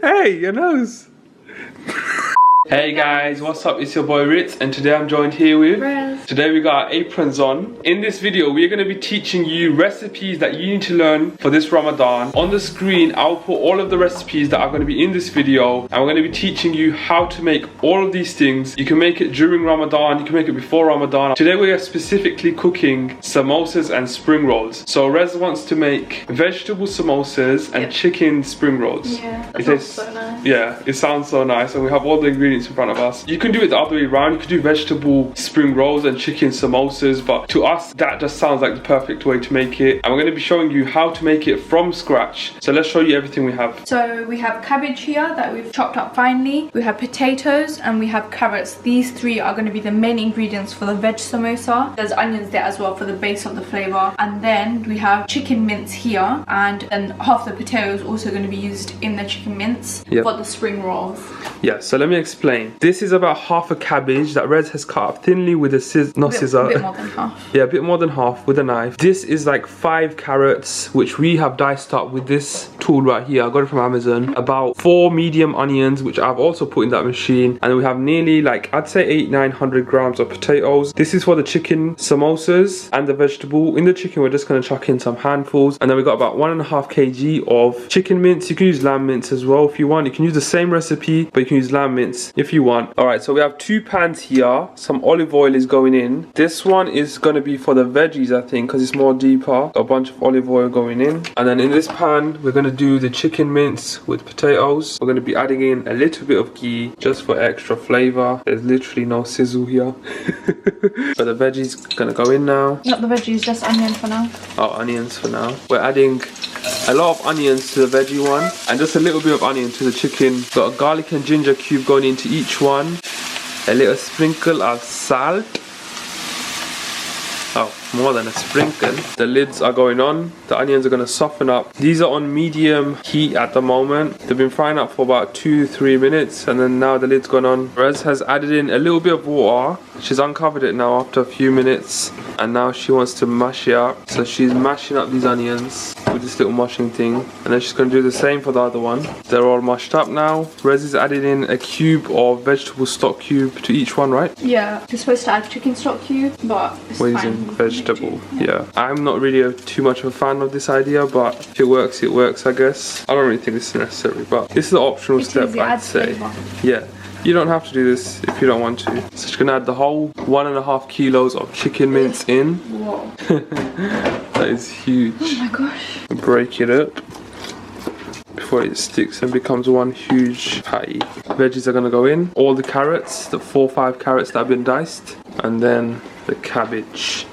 Hey, your nose. Hey guys, what's up? It's your boy Ritz, and today I'm joined here with Rez. Today we got our aprons on. In this video, we're going to be teaching you recipes that you need to learn for this Ramadan. On the screen, I'll put all of the recipes that are going to be in this video, and we're going to be teaching you how to make all of these things. You can make it during Ramadan, you can make it before Ramadan. Today we are specifically cooking samosas and spring rolls. So Rez wants to make vegetable samosas and chicken spring rolls. Yeah, that sounds so nice. Yeah, it sounds so nice, and we have all the ingredients in front of us. You can do it the other way around. You could do vegetable spring rolls and chicken samosas, but to us that just sounds like the perfect way to make it, and we're going to be showing you how to make it from scratch. So let's show you everything we have. So we have cabbage here that we've chopped up finely, we have potatoes, and we have carrots. These three are going to be the main ingredients for the veg samosa. There's onions there as well for the base of the flavor, and then we have chicken mince here, and then half the potatoes also going to be used in the chicken mince for the spring rolls. Yeah, so let me explain. This is about half a cabbage that Rez has cut up thinly with a scissor. A bit more than half. Yeah, a bit more than half with a knife. This is like 5 carrots, which we have diced up with this tool right here. I got it from Amazon. About 4 medium onions, which I've also put in that machine. And then we have nearly, like, I'd say 800-900 grams of potatoes. This is for the chicken samosas and the vegetable. In the chicken, we're just going to chuck in some handfuls. And then we got about 1.5 kg of chicken mince. You can use lamb mince as well if you want. You can use the same recipe, but you can use lamb mince if you want. Alright, so we have 2 pans here. Some olive oil is going in. This one is going to be for the veggies, I think, because it's more deeper. Got a bunch of olive oil going in. And then in this pan, we're going to do the chicken mince with potatoes. We're going to be adding in a little bit of ghee just for extra flavor. There's literally no sizzle here. But the veggies going to go in now. Not the veggies, just onion for now. Oh, onions for now. We're adding a lot of onions to the veggie one, and just a little bit of onion to the chicken. Got a garlic and ginger cube going into each one. A little sprinkle of salt. Oh, more than a sprinkle. The lids are going on. The onions are going to soften up. These are on medium heat at the moment. They've been frying up for about 2-3 minutes, and then now the lid's gone on. Rez has added in a little bit of water. She's uncovered it now after a few minutes, and now she wants to mash it up. So she's mashing up these onions with this little mashing thing, and then she's going to do the same for the other one. They're all mashed up now. Rez is adding in a cube of vegetable stock cube to each one, right? Yeah, you're supposed to add chicken stock cube, but it's fine. Vegetable. Yeah, I'm not really too much of a fan of this idea, but if it works, it works, I guess. I don't really think this is necessary, but this is the optional step, I'd say. Yeah, you don't have to do this if you don't want to. So she's gonna add the whole 1.5 kilos of chicken mince in. Whoa. That is huge. Oh my gosh. Break it up before it sticks and becomes one huge patty. Veggies are gonna go in. All the carrots, the 4-5 carrots that have been diced, and then the cabbage.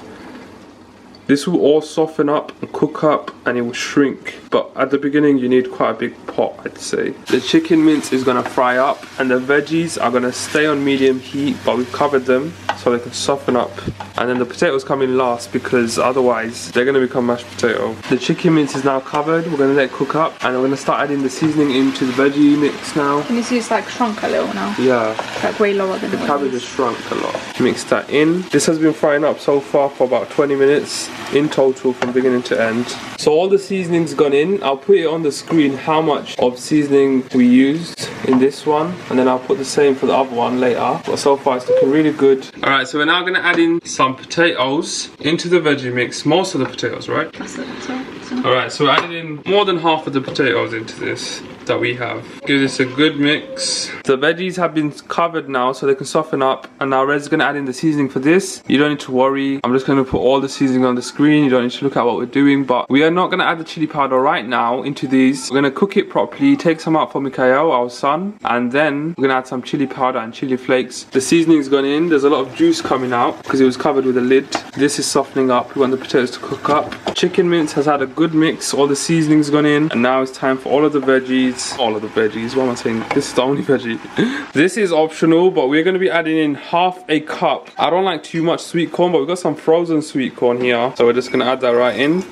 This will all soften up and cook up, and it will shrink. But at the beginning, you need quite a big pot, I'd say. The chicken mince is gonna fry up, and the veggies are gonna stay on medium heat, but we've covered them so they can soften up. And then the potatoes come in last, because otherwise they're gonna become mashed potato. The chicken mince is now covered. We're gonna let it cook up, and we're gonna start adding the seasoning into the veggie mix now. Can you see it's like shrunk a little now? Yeah. Like way lower than the cabbage has shrunk a lot. Mix that in. This has been frying up so far for about 20 minutes in total from beginning to end. So all the seasoning's gone in. I'll put it on the screen how much of seasoning we used in this one, and then I'll put the same for the other one later. But so far it's looking really good. Alright, so we're now gonna add in some potatoes into the veggie mix. Most of the potatoes, right? That's it. Alright, so we're adding in more than half of the potatoes into this that we have. Give this a good mix. The veggies have been covered now so they can soften up, and now Rez is going to add in the seasoning for this. You don't need to worry. I'm just going to put all the seasoning on the screen. You don't need to look at what we're doing, but we are not going to add the chili powder right now into these. We're going to cook it properly, take some out for Mikhail, our son, and then we're going to add some chili powder and chili flakes. The seasoning's gone in. There's a lot of juice coming out because it was covered with a lid. This is softening up. We want the potatoes to cook up. Chicken mince has had a good mix. All the seasoning's gone in, and now it's time for all of the veggies. What am I saying? This is the only veggie. This is optional, but we're going to be adding in half a cup. I don't like too much sweet corn, but we've got some frozen sweet corn here, so we're just going to add that right in.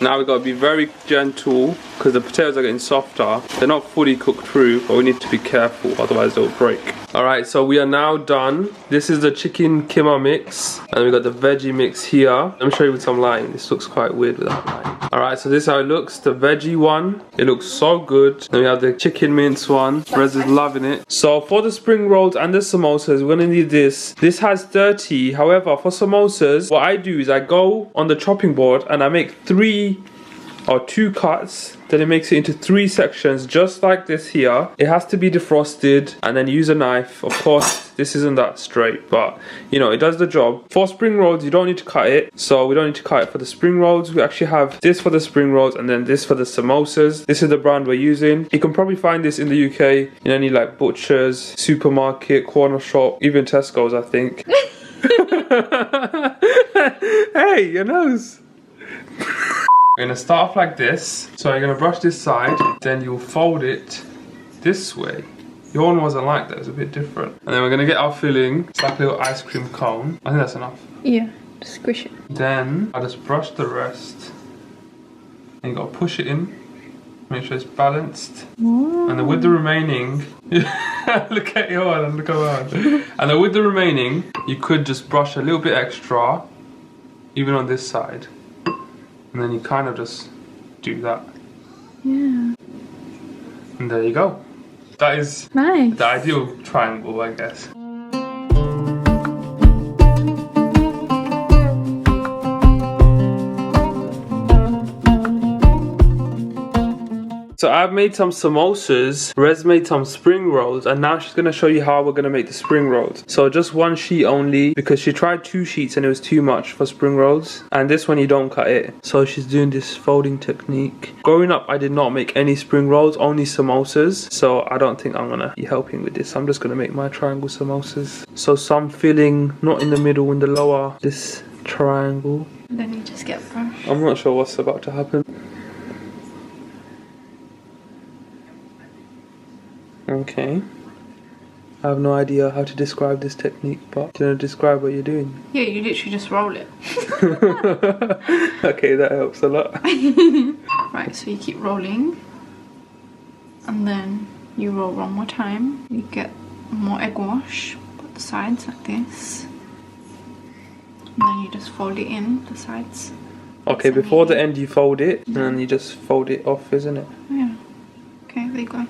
Now we've got to be very gentle because the potatoes are getting softer. They're not fully cooked through, but we need to be careful, otherwise they'll break. Alright, so we are now done. This is the chicken keema mix. And we got the veggie mix here. Let me show you with some lighting. This looks quite weird without lighting. Alright, so this is how it looks. The veggie one. It looks so good. Then we have the chicken mince one. Rez is loving it. So for the spring rolls and the samosas, we're going to need this. This has 30. However, for samosas, what I do is I go on the chopping board and I make 3 or 2 cuts, then it makes it into 3 sections just like this here. It has to be defrosted and then use a knife. Of course this isn't that straight, but you know, it does the job. For spring rolls you don't need to cut it, so we don't need to cut it for the spring rolls. We actually have this for the spring rolls and then this for the samosas. This is the brand we're using. You can probably find this in the UK in any like butchers, supermarket, corner shop, even Tesco's I think. Hey, your nose. We're going to start off like this. So you're going to brush this side, then you'll fold it this way. Your one wasn't like that, it's a bit different. And then we're going to get our filling. It's like a little ice cream cone. I think that's enough. Yeah, just squish it. Then I'll just brush the rest. And you got to push it in. Make sure it's balanced. Ooh. And then with the remaining, look at your one and look around. And then with the remaining, you could just brush a little bit extra, even on this side. And then you kind of just do that. Yeah. And there you go. That is nice. The ideal triangle, I guess. So I've made some samosas, Rez made some spring rolls, and now she's going to show you how we're going to make the spring rolls. So just 1 sheet only, because she tried 2 sheets and it was too much for spring rolls. And this one you don't cut it. So she's doing this folding technique. Growing up I did not make any spring rolls, only samosas. So I don't think I'm going to be helping with this. I'm just going to make my triangle samosas. So some filling, not in the middle, in the lower, this triangle. Then you just get brush. I'm not sure what's about to happen. Okay. I have no idea how to describe this technique, but do you want to describe what you're doing? Yeah, you literally just roll it. Okay, that helps a lot. Right, so you keep rolling. And then you roll one more time. You get more egg wash. Put the sides like this. And then you just fold it in, the sides. Okay, before the end you fold it, and then you just fold it off, isn't it? Yeah. Okay, there you go.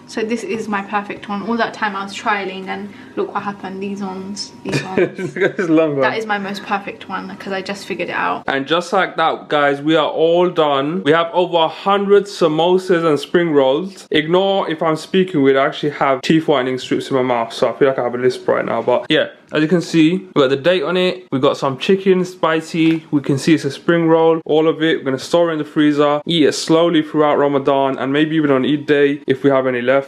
So this is my perfect one. All that time I was trialing and look what happened. These ones. It's long one. That is my most perfect one because I just figured it out. And just like that, guys, we are all done. We have over 100 samosas and spring rolls. Ignore if I'm speaking weird. I actually have teeth whitening strips in my mouth, so I feel like I have a lisp right now. But yeah, as you can see, we got the date on it. We got some chicken, spicy. We can see it's a spring roll. All of it. We're gonna store it in the freezer. Eat it slowly throughout Ramadan, and maybe even on Eid day if we have any left.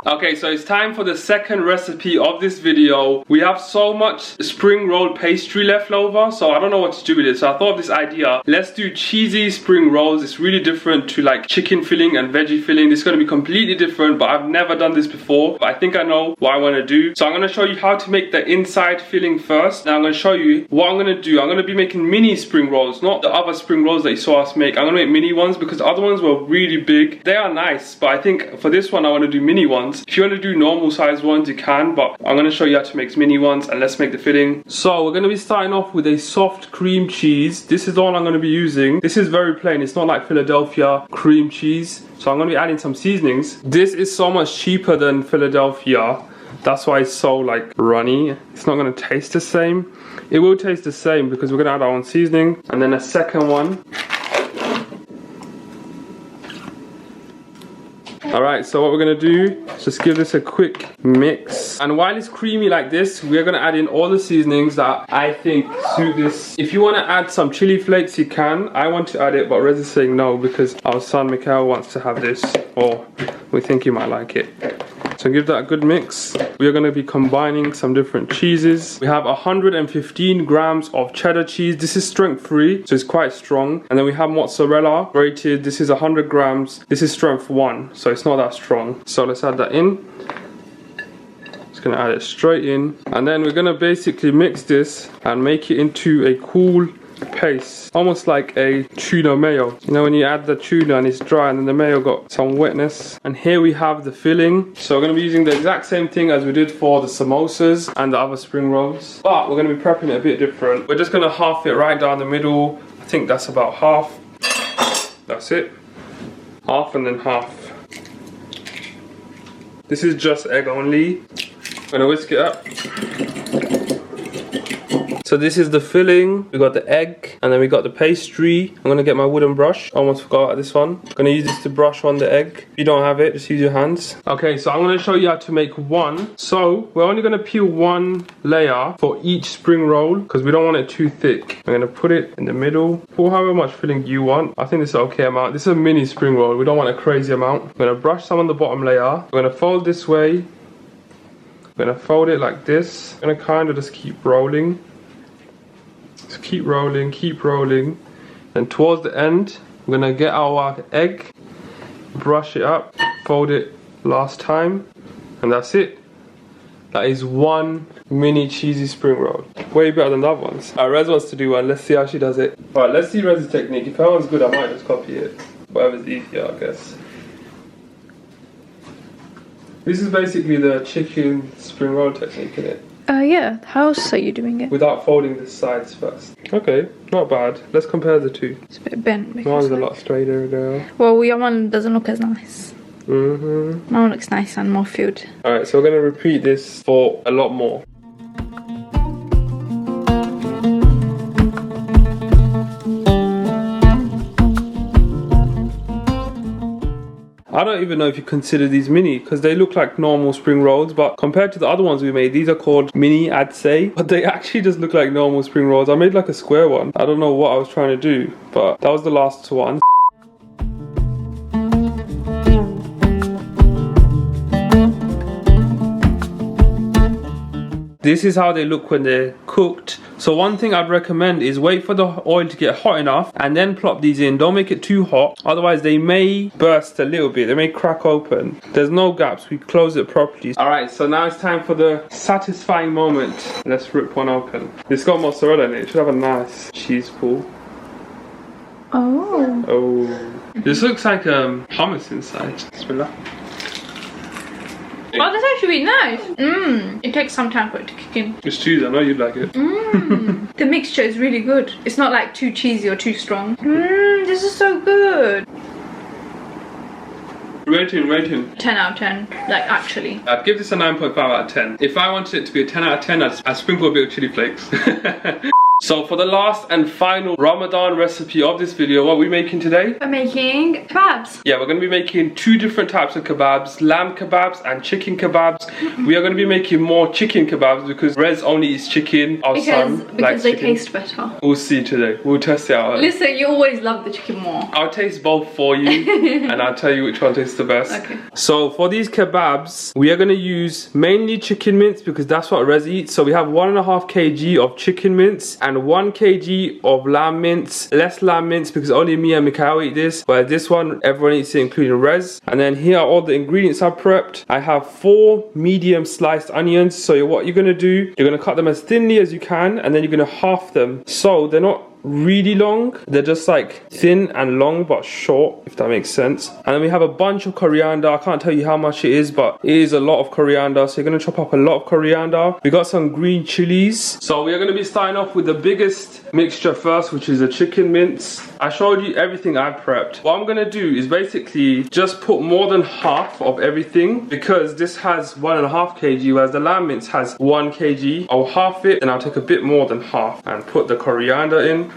Okay, so it's time for the second recipe of this video. We have so much spring roll pastry left over, so I don't know what to do with it. So I thought of this idea. Let's do cheesy spring rolls. It's really different to like chicken filling and veggie filling. This is going to be completely different, but I've never done this before. But I think I know what I want to do. So I'm going to show you how to make the inside filling first. Now I'm going to show you what I'm going to do. I'm going to be making mini spring rolls, not the other spring rolls that you saw us make. I'm going to make mini ones because the other ones were really big. They are nice, but I think for this one I want to do mini ones. If you want to do normal size ones, you can, but I'm going to show you how to make mini ones, and let's make the filling. So we're going to be starting off with a soft cream cheese. This is the one I'm going to be using. This is very plain. It's not like Philadelphia cream cheese. So I'm going to be adding some seasonings. This is so much cheaper than Philadelphia. That's why it's so like runny. It's not going to taste the same. It will taste the same because we're going to add our own seasoning. And then a second one. Alright, so what we're going to do is just give this a quick mix. And while it's creamy like this, we're going to add in all the seasonings that I think suit this. If you want to add some chili flakes, you can. I want to add it, but Rez is saying no because our son Mikhail wants to have this, or we think he might like it. So give that a good mix. We are going to be combining some different cheeses. We have 115 grams of cheddar cheese. This is strength free, so it's quite strong. And then we have mozzarella grated. This is 100 grams. This is strength 1, so it's not that strong. So let's add that in. Just going to add it straight in. And then we're going to basically mix this and make it into a cool paste, almost like a tuna mayo. You know when you add the tuna and it's dry and then the mayo got some wetness. And here we have the filling. So we're going to be using the exact same thing as we did for the samosas and the other spring rolls, but we're going to be prepping it a bit different. We're just going to half it right down the middle. I think that's about half. That's it. Half and then half. This is just egg only. I'm going to whisk it up. So this is the filling. We got the egg and then we got the pastry. I'm gonna get my wooden brush. Almost forgot about this one. I'm gonna use this to brush on the egg. If you don't have it, just use your hands. Okay, so I'm gonna show you how to make one. So we're only gonna peel one layer for each spring roll because we don't want it too thick. I'm gonna put it in the middle. Pour however much filling you want. I think this is an okay amount. This is a mini spring roll. We don't want a crazy amount. I'm gonna brush some on the bottom layer. We're gonna fold this way. I'm gonna fold it like this. I'm gonna kind of just keep rolling. Just keep rolling. And towards the end, we're gonna get our egg, brush it up, fold it last time, and that's it. That is one mini cheesy spring roll. Way better than the other ones. Rez wants to do one. Let's see how she does it. Alright, let's see Rez's technique. If that one's good, I might just copy it. Whatever's easier, I guess. This is basically the chicken spring roll technique, isn't it? Yeah. How else are you doing it? Without folding the sides first. Okay, not bad. Let's compare the two. It's a bit bent. Mine's a lot straighter, girl. Well, your one doesn't look as nice. Mm-hmm. Mine looks nice and more filled. Alright, so we're going to repeat this for a lot more. I don't even know if you consider these mini because they look like normal spring rolls, but compared to the other ones we made, these are called mini, I'd say, but they actually just look like normal spring rolls. I made like a square one. I don't know what I was trying to do, but that was the last one. This is how they look when they're cooked. So one thing I'd recommend is wait for the oil to get hot enough and then plop these in. Don't make it too hot, otherwise they may burst a little bit. They may crack open. There's no gaps, we close it properly. Alright, so now it's time for the satisfying moment. Let's rip one open. It's got mozzarella in it. It should have a nice cheese pool. Oh. Oh. This looks like hummus inside. Bismillah. Oh, that's actually nice. It takes some time for it to kick in. It's cheese, I know you'd like it. The mixture is really good. It's not like too cheesy or too strong. This is so good. Rating. 10 out of 10, like actually. I'd give this a 9.5 out of 10. If I wanted it to be a 10 out of 10, I'd sprinkle a bit of chili flakes. So for the last and final Ramadan recipe of this video, what are we making today? We're making kebabs. Yeah, we're going to be making two different types of kebabs, lamb kebabs and chicken kebabs. We are going to be making more chicken kebabs because Rez only eats chicken. Our son Because likes they chicken. taste better. We'll see today. We'll test it out. Listen, you always love the chicken more. I'll taste both for you and I'll tell you which one tastes the best. Okay. So for these kebabs, we are going to use mainly chicken mince because that's what Rez eats. So we have 1.5 kg of chicken mince and 1 kg of lamb mince. Less lamb mince because only me and Mikhail eat this. But this one, everyone eats it including Rez. And then here are all the ingredients I've prepped. I have 4 medium sliced onions. So what you're going to do, you're going to cut them as thinly as you can and then you're going to half them. So they're not really long, they're just like thin and long but short, if that makes sense. And then we have a bunch of coriander. I can't tell you how much it is, but it is a lot of coriander, so you're going to chop up a lot of coriander. We got some green chilies. So we are going to be starting off with the biggest mixture first, which is the chicken mince. I showed you everything I prepped. What I'm going to do is basically just put more than half of everything because this has 1.5 kg whereas the lamb mince has 1 kg. I'll half it and I'll take a bit more than half and put the coriander in.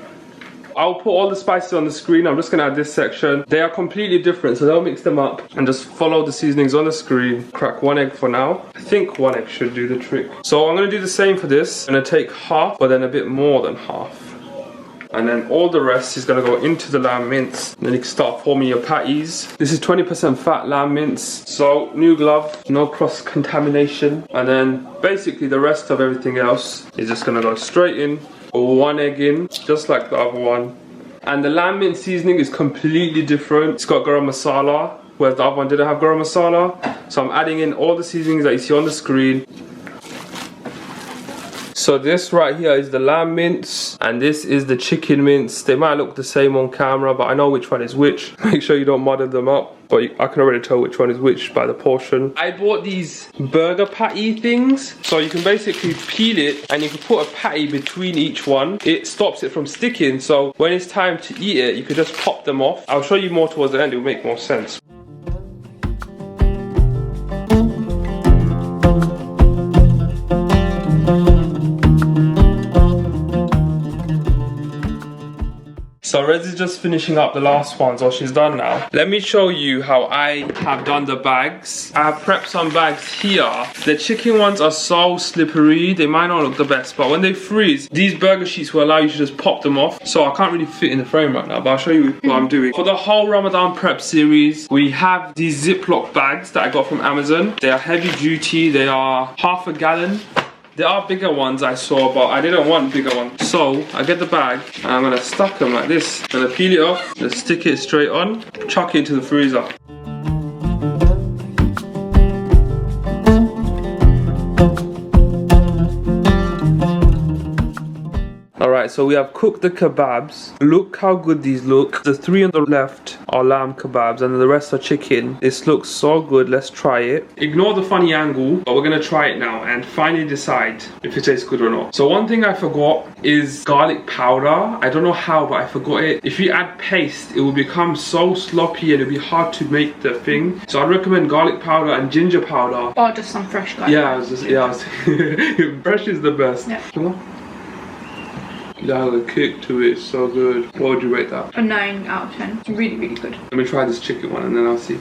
I'll put all the spices on the screen. I'm just going to add this section. They are completely different, so don't mix them up and just follow the seasonings on the screen. Crack 1 egg for now. I think 1 egg should do the trick. So I'm going to do the same for this. I'm going to take half, but then a bit more than half. And then all the rest is going to go into the lamb mince. And then you can start forming your patties. This is 20% fat lamb mince. So new glove, no cross contamination. And then basically the rest of everything else is just going to go straight in. 1 egg in, just like the other one. And the lamb mince seasoning is completely different. It's got garam masala, whereas the other one didn't have garam masala. So I'm adding in all the seasonings that you see on the screen. So this right here is the lamb mince, and this is the chicken mince. They might look the same on camera, but I know which one is which. Make sure you don't muddle them up. But I can already tell which one is which by the portion. I bought these burger patty things. So you can basically peel it and you can put a patty between each one. It stops it from sticking. So when it's time to eat it, you can just pop them off. I'll show you more towards the end. It will make more sense. So Rez is just finishing up the last one, so she's done now. Let me show you how I have done the bags. I have prepped some bags here. The chicken ones are so slippery, they might not look the best, but when they freeze, these burger sheets will allow you to just pop them off. So I can't really fit in the frame right now, but I'll show you what I'm doing. For the whole Ramadan prep series, we have these Ziploc bags that I got from Amazon. They are heavy duty, they are ½ gallon. There are bigger ones I saw, but I didn't want bigger ones. So I get the bag and I'm gonna stack them like this. I'm gonna peel it off, just stick it straight on, chuck it into the freezer. Alright, so we have cooked the kebabs. Look how good these look. The 3 on the left are lamb kebabs and the rest are chicken. This looks so good. Let's try it. Ignore the funny angle, but we're gonna try it now and finally decide if it tastes good or not. So one thing I forgot is garlic powder. I don't know how, but I forgot it. If you add paste, it will become so sloppy and it'll be hard to make the thing. So I'd recommend garlic powder and ginger powder. Or just some fresh garlic. Fresh is the best. Yeah. Come on. Yeah, the kick to it is so good. What would you rate that? A 9 out of 10. Really, really good. Let me try this chicken one and then I'll see.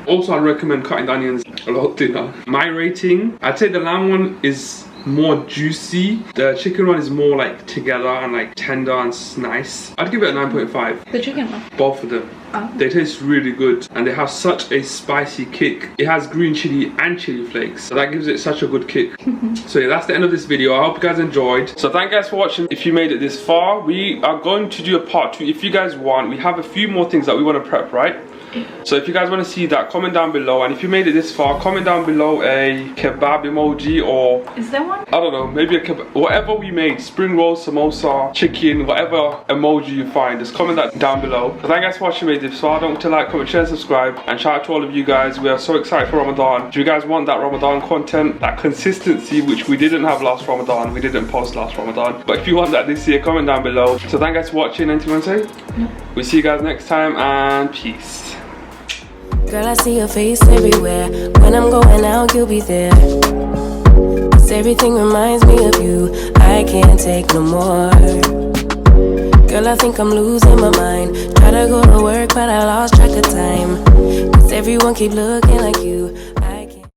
Also, I'd recommend cutting the onions a lot thinner. My rating, I'd say the lamb one is more juicy. The chicken one is more like together and like tender and nice. I'd give it a 9.5. The chicken one? Both of them. They taste really good and they have such a spicy kick. It has green chili and chili flakes, so that gives it such a good kick. So yeah, that's the end of this video. I hope you guys enjoyed. So thank you guys for watching. If you made it this far, we are going to do a part 2 if you guys want. We have a few more things that we want to prep, right? So if you guys want to see that, comment down below, and if you made it this far, comment down below a kebab emoji, or is there one? I don't know, maybe a kebab, whatever we made, spring roll, samosa, chicken, whatever emoji you find, just comment that down below. So thank you guys for watching me this far. Don't forget to like, comment, share, and subscribe, and shout out to all of you guys. We are so excited for Ramadan. Do you guys want that Ramadan content, that consistency, which we didn't have last Ramadan? We didn't post last Ramadan, but if you want that this year, comment down below. So thank you guys for watching. Anything you want to say? No. We'll see you guys next time, and peace. Girl, I see your face everywhere. When I'm going out, you'll be there. 'Cause everything reminds me of you. I can't take no more. Girl, I think I'm losing my mind. Try to go to work, but I lost track of time. 'Cause everyone keep looking like you.